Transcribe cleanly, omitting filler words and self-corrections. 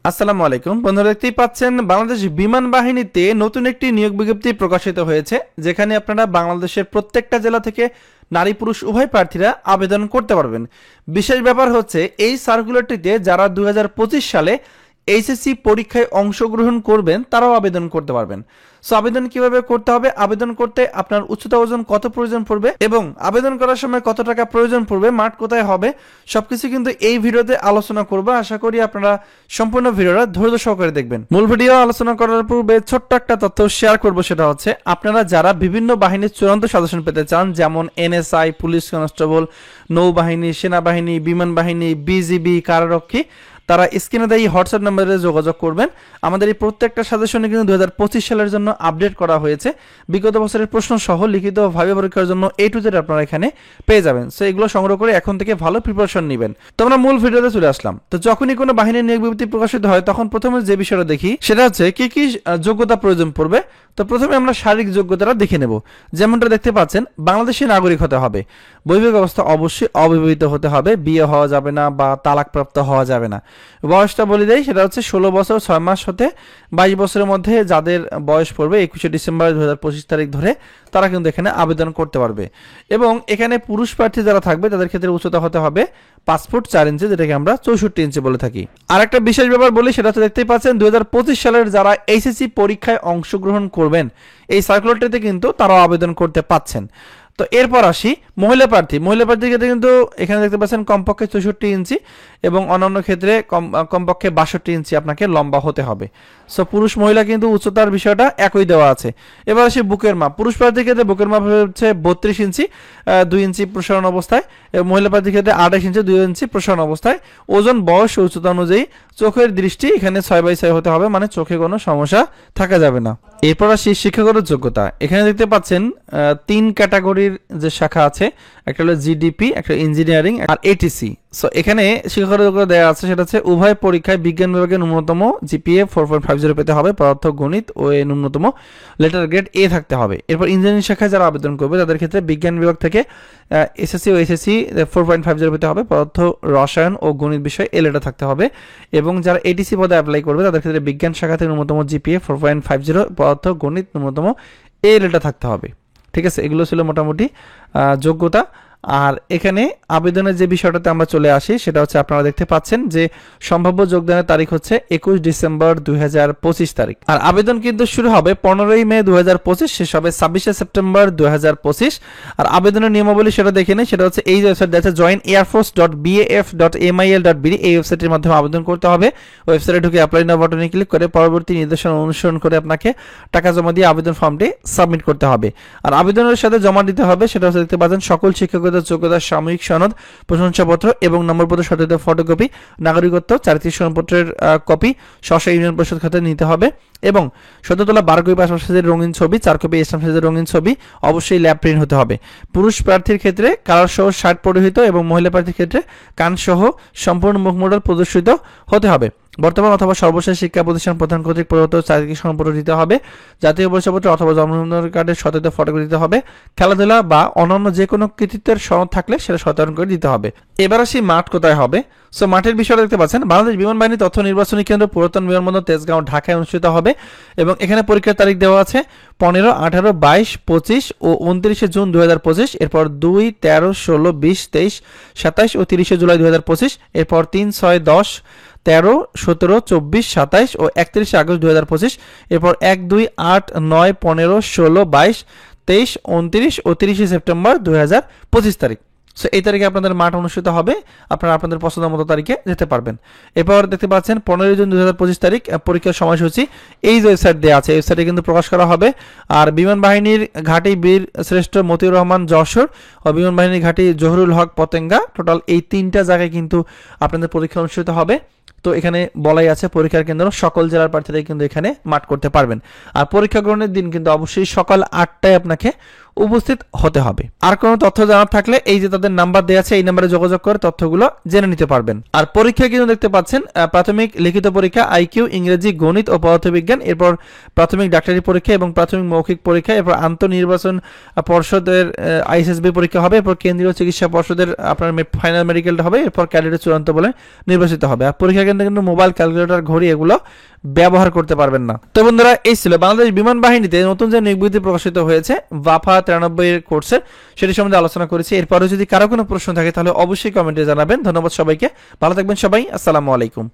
আসসালামু আলাইকুম বন্ধুরা, দেখতেই পাচ্ছেন বাংলাদেশ বিমান বাহিনীতে নতুন একটি নিয়োগ বিজ্ঞপ্তি প্রকাশিত হয়েছে, যেখানে আপনারা বাংলাদেশের প্রত্যেকটা জেলা থেকে নারী পুরুষ উভয় প্রার্থীরা আবেদন করতে পারবেন। বিশেষ ব্যাপার হচ্ছে এই সার্কুলারটিতে যারা 2025 সালে এইচএসসি পরীক্ষায় অংশগ্রহণ করবেন তারাও আবেদন করতে পারবেন। সো আবেদন কিভাবে করতে হবে, আবেদন করতে আপনার উচ্চতা ওজন কত প্রয়োজন পড়বে এবং আবেদন করার সময় কত টাকা প্রয়োজন পড়বে, মাঠ কোথায় হবে, সবকিছু কিন্তু এই ভিডিওতে আলোচনা করব। আশা করি আপনারা সম্পূর্ণ ভিডিওটা ধৈর্য সহকারে দেখবেন। মূল ভিডিও আলোচনা করার পূর্বে ছোট্ট একটা তথ্য শেয়ার করব, সেটা হচ্ছে আপনারা যারা বিভিন্ন বাহিনীর চূড়ান্ত সাজেশন পেতে চান, যেমন এনএসআই, পুলিশ কনস্টেবল, নৌবাহিনী, সেনাবাহিনী, বিমান বাহিনী, বিজিবি, কারারক্ষী, তারা স্ক্রিনে দেয় হোয়াটসঅ্যাপ নম্বরে যোগাযোগ করবেন। আমাদের এই প্রত্যেকটা সাজেশনে কিন্তু 2025 সালের জন্য আপডেট করা হয়েছে। বিগত বছরের প্রশ্ন সহ লিখিত ভাবে পরীক্ষার জন্য A to Z আপনারা এখানে পেয়ে যাবেন। সো এগুলো সংগ্রহ করে এখন থেকে ভালো প্রিপারেশন নেবেন। তো আমরা মূল ভিডিওতে চলে আসলাম। তো যখনই কোনো বাহিনীর নিয়োগ বিজ্ঞপ্তি প্রকাশিত হয় তখন প্রথমে যে বিষয়টা দেখি সেটা হচ্ছে কি কি যোগ্যতা প্রয়োজন পড়বে। তো প্রথমে আমরা শারীরিক যোগ্যতাটা দেখে নেব। যেমনটা দেখতে পাচ্ছেন, বাংলাদেশি নাগরিক হতে হবে, বৈবাহিক অবস্থা অবশ্যই অবিবাহিত হতে হবে, বিয়ে হওয়া যাবে না বা তালাকপ্রাপ্ত হওয়া যাবে না। বয়সটা বলে দেয়, সেটা হচ্ছে 16 বছর 6 মাস হতে 22 বছরের মধ্যে যাদের বয়স পড়বে 21শে ডিসেম্বর 2025 তারিখ ধরে তারা কিন্তু এখানে আবেদন করতে পারবে। এবং এখানে পুরুষ প্রার্থী যারা থাকবে তাদের ক্ষেত্রে উচ্চতা হতে হবে 5 ফুট 4 ইঞ্চি, যেটাকে আমরা 64 ইঞ্চি বলে থাকি। আর একটা বিশেষ ব্যাপার বলি, সেটা হচ্ছে দেখতেই পাচ্ছেন 2025 সালের যারা এইচএসসি পরীক্ষায় অংশগ্রহণ করবেন এই সার্কুলারটিতে কিন্তু তারাও আবেদন করতে পাচ্ছেন। তো এরপর আসি মহিলা প্রার্থীর ক্ষেত্রে কিন্তু এখানে দেখতে পাচ্ছেন কমপক্ষে 64 ইঞ্চি এবং অন্যান্য ক্ষেত্রে কমপক্ষে 62 ইঞ্চি আপনাকে লম্বা হতে হবে। সো পুরুষ মহিলা কিন্তু উচ্চতার বিষয়টা একই দেওয়া আছে। এবার আসি বুকের মাপ। পুরুষ প্রার্থীর ক্ষেত্রে বুকের মাপ হচ্ছে 32 ইঞ্চি 2 ইঞ্চি প্রসারণ অবস্থায়, এবং মহিলা প্রার্থীর ক্ষেত্রে 28 ইঞ্চি 2 ইঞ্চি প্রসারণ অবস্থায়। ওজন, বয়স, উচ্চতা অনুযায়ী চোখের দৃষ্টি এখানে 6/6 হতে হবে, মানে চোখে কোনো সমস্যা থাকা যাবে না। এরপর আসি শিক্ষাগত যোগ্যতা। এখানে দেখতে পাচ্ছেন 3 ক্যাটাগরির যে শাখা আছে, একটা হলো জিডিপি, একটা ইঞ্জিনিয়ারিং আর এটিসি। সো এখানে শিক্ষাগত যোগ্যতা দেওয়া আছে, সেটা হচ্ছে উভয় পরীক্ষায় বিজ্ঞান বিভাগে ন্যূনতম জিপিএ 4.50 পেতে হবে, পদার্থ, গণিত ও ন্যূনতম লেটার গ্রেড এ থাকতে হবে। এরপর ইঞ্জিনিয়ারিং শাখায় যারা আবেদন করবে তাদের ক্ষেত্রে বিজ্ঞান বিভাগ থেকে এসএসসি ও এসএসসি 4.50 পেতে হবে, পদার্থ, রসায়ন ও গণিত বিষয়ে এ লেটার থাকতে হবে। এবং যারা এটিসি পদে অ্যাপ্লাই করবে তাদের ক্ষেত্রে বিজ্ঞান শাখা থেকে ন্যূনতম জিপিএ 4.50, পদার্থ, গণিত ন্যূনতম এ লেটার থাকতে হবে। ঠিক আছে, এগুলো ছিল মোটামুটি যোগ্যতা। আর এখানে আবেদনের যে বিষয়টাতে আমরা চলে আসি, সেটা হচ্ছে আপনারা দেখতে পাচ্ছেন যে সম্ভাব্য যোগদানের তারিখ হচ্ছে 21 ডিসেম্বর 2025 তারিখ। আর আবেদন কিন্তু শুরু হবে 15ই মে 2025, শেষ হবে 26শে সেপ্টেম্বর 2025। আর আবেদনের নিয়মাবলী সেটা দেখে নেই, সেটা হচ্ছে এই ওয়েবসাইট আছে joinairforce.baf.mil.bd। এই ওয়েবসাইটের মাধ্যমে আবেদন করতে হবে। ওয়েবসাইটে ঢুকে অ্যাপ্লাই নাও বাটনে ক্লিক করে পরবর্তী নির্দেশনা অনুসরণ করে আপনাকে টাকা জমা দিয়ে আবেদন ফর্মটি সাবমিট করতে হবে। আর আবেদনের সাথে জমা দিতে হবে সেটা হচ্ছে দেখতে পাচ্ছেন সকল শিক্ষাগত যোগ্যতা, সাময়িক সনদ, প্রশংসাপত্র এবং নম্বরপত্র সত্যায়িত ফটোকপি, নাগরিকত্ব, চারিত্রিক সনদপত্রের কপি স্ব ইউনিয়ন পরিষদ খাতে নিতে হবে এবং সদ্য তোলা 12 কপি পাসপোর্ট সাইজের রঙিন ছবি, 4 কপি স্ট্যাম্প সাইজের রঙিন ছবি, অবশ্যই ল্যাব প্রিন্ট হতে হবে। পুরুষ প্রার্থীর ক্ষেত্রে কালার সহ শার্ট পরিহিত এবং মহিলা প্রার্থীর ক্ষেত্রে কান সহ সম্পূর্ণ মুখমণ্ডল প্রদর্শিত হতে হবে। বর্তমান অথবা সর্বশেষ শিক্ষা প্রতিষ্ঠান প্রধান কর্তৃক প্রদত্ত চারিত্রিক সনদপত্র দিতে হবে। জাতীয় পরিচয়পত্র অথবা জন্মনিবন্ধন কার্ডের সত্যায়িত ফটোকপি দিতে হবে। খেলাধুলা বা অন্যান্য যে কোনো কৃতিত্বের সনদ থাকলে সেটা সত্যায়ন করে দিতে হবে। এবার আসি মাঠ কোথায় হবে। সো মাঠের বিষয়টা দেখতে পাচ্ছেন, বাংলাদেশ বিমান বাহিনী তথ্য নির্বাচনী কেন্দ্র, পুরাতন বিমানবন্দর, তেজগাঁও, ঢাকায় অনুষ্ঠিত হবে। এবং এখানে পরীক্ষার তারিখ দেওয়া আছে 15, 18, 22, 25 ও 29শে জুন 2025। এরপর 2, 13, 16, 20, 23, 27 ও 30শে জুলাই 2025। এরপর 3, 6, 10, 13, 17, 24, 27 ও 31শে আগস্ট 2025। এরপর 1, 2, 8, 9, 15, 16, 22, 23, 29 ও 30শে সেপ্টেম্বর 2025 তারিখ। সো এই তারিখে আপনাদের মাঠ অনুষ্ঠিত হবে, আপনারা আপনাদের পছন্দ মতো তারিখে যেতে পারবেন। এরপর দেখতে পাচ্ছেন 15 জুন 2025 তারিখ পরীক্ষার সময়সূচি এই ওয়েবসাইট দেওয়া আছে, ওয়েবসাইটে কিন্তু প্রকাশ করা হবে। আর বিমান বাহিনীর ঘাঁটি বীর শ্রেষ্ঠ মতিউর রহমান যশোর ও বিমান বাহিনীর ঘাঁটি জহুরুল হক পতেঙ্গা, টোটাল এই 3টা জায়গায় কিন্তু আপনাদের পরীক্ষা অনুষ্ঠিত হবে। তো এখানে বলাই আছে পরীক্ষার কেন্দ্র সকল জেলার প্রার্থীরা কিন্তু এখানে মাঠ করতে পারবেন। আর পরীক্ষা গ্রহণের দিন কিন্তু অবশ্যই সকাল 8টায় আপনাকে উপস্থিত হতে হবে। আর কোনো তথ্য জানার থাকলে এই যে তাদের নাম্বার দেওয়া আছে, এই নাম্বারে যোগাযোগ করে তথ্যগুলো জেনে নিতে পারবেন। আর পরীক্ষা কিন্তু দেখতে পাচ্ছেন প্রাথমিক লিখিত পরীক্ষা, আইকিউ, ইংরেজি, গণিত ও পদার্থবিজ্ঞান, এরপর প্রাথমিক ডাক্তারি পরীক্ষা এবং প্রাথমিক মৌখিক পরীক্ষা, এরপর আন্তঃনির্বাচন পর্ষদের আইএসএসবি পরীক্ষা হবে, এরপর কেন্দ্রীয় চিকিৎসা পর্ষদের আপনার ফাইনাল মেডিকেলটা হবে, এরপর ক্যাডেটের চূড়ান্ত বলে নির্বাচিত হবে। আর পরীক্ষা কেন্দ্রে কিন্তু মোবাইল, ক্যালকুলেটর, ঘড়ি এগুলো ব্যবহার করতে পারবেন না। তো বন্ধুরা, এই ছিল বাংলাদেশ বিমান বাহিনীতে নতুন যে নিয়োগ বিজ্ঞপ্তি প্রকাশিত হয়েছে ওয়াফা 93 এর কোর্সের, সেটি সম্বন্ধে আলোচনা করেছি। এরপরে যদি কারো কোনো প্রশ্ন থাকে তাহলে অবশ্যই কমেন্টে জানাবেন। ধন্যবাদ সবাইকে, ভালো থাকবেন সবাই, আসসালামু আলাইকুম।